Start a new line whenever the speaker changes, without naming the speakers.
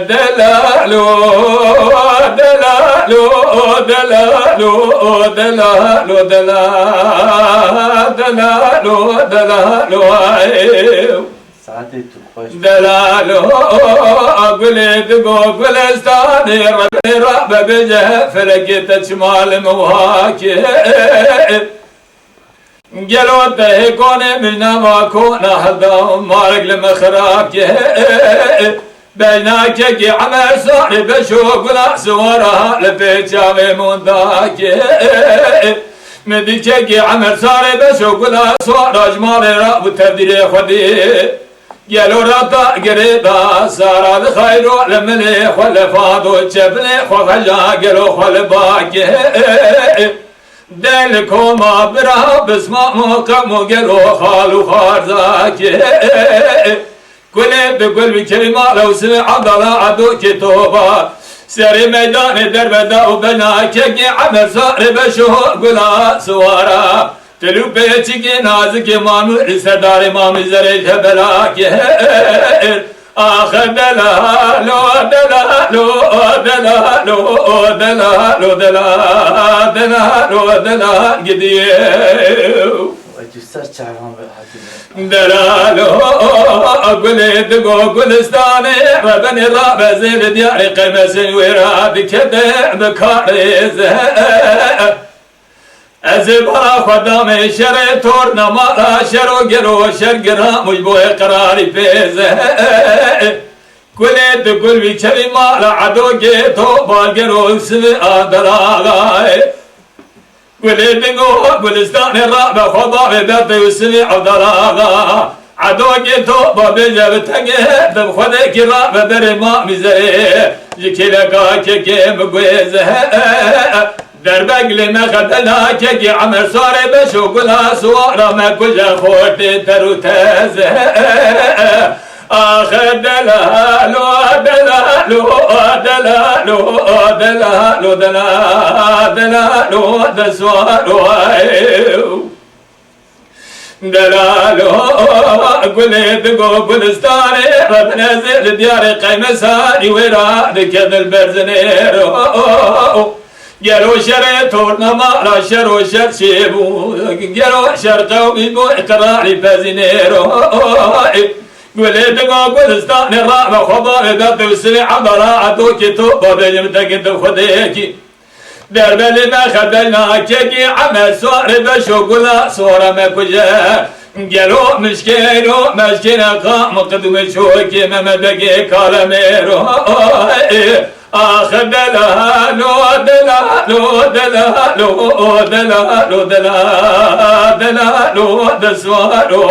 دلالو دلالو دلالو دلالو دلالو دلالو دلالو قلت قلستاني رب بجه فلقيت شمال مواكب قالوا تهكون منا ما كنا هذا مارق لمخراك بيناك كي عمل صار بشوق لا سوارها لبيت جامي منداك مديك كي عمل صار بشوق لا سوار اجمال راب تبديل خدي قالوا رضا قريبا صار الخير لمليح والفاضو جبلي خفجا قالوا خلباك دلكم برا بسمع مقام قالوا خالو خارزاك كل بكل بكلمة لو سمع عضلا عدو كتوبا سري ميدان دربدا وبناك عمل صار بشوق قلا سوارا تلو بيتك نازك مامو سردار مامي زريج بلاك آخر دلالو دلالو دلالو دلالو دلالو دلال قديو دلالو قلت قلستاني ربني راب زين دياري قمس وراد كدع بكاريزه أزبرا خدامي شري تورنا مالا شرو قرو شرقنا مجبو إقراري فيزه كلت كل بيشري مالا عدو جيتو باقرو سمي آدراغاي كلت نقو قلستان الرابع خضامي بطي وسمي آدراغا عدو جيتو بابي جابتنجي دم خدك الرابع بري ما مزري جيكي لكا كيكي مقويزه دربق لما خدنا كي عمر صار بشوقنا سوارا ما كل خوت تروتازه آخر دلالو دلالو دلالو دلالو دلالو دسوارو دلالو قلت قلستاني رب نزل دياري قيمساني وراد كذا البرزنيرو قالوا شري تورنا مالا شرو شر شيبو قالوا شر قومي بو اقراري بازينيرو قلت قلستاني الرابع خضار بابي وسمع عبرا عدوكي توبا بيمتقد خديكي درب لما خدلنا كيكي عمل سواري بشوقنا سورة ما كجا قالوا مشكينو مشكينا قام قدم شوكي مما بقي كالميرو آخر دلالو دلالو دلالو دلالو دلالو دسوارو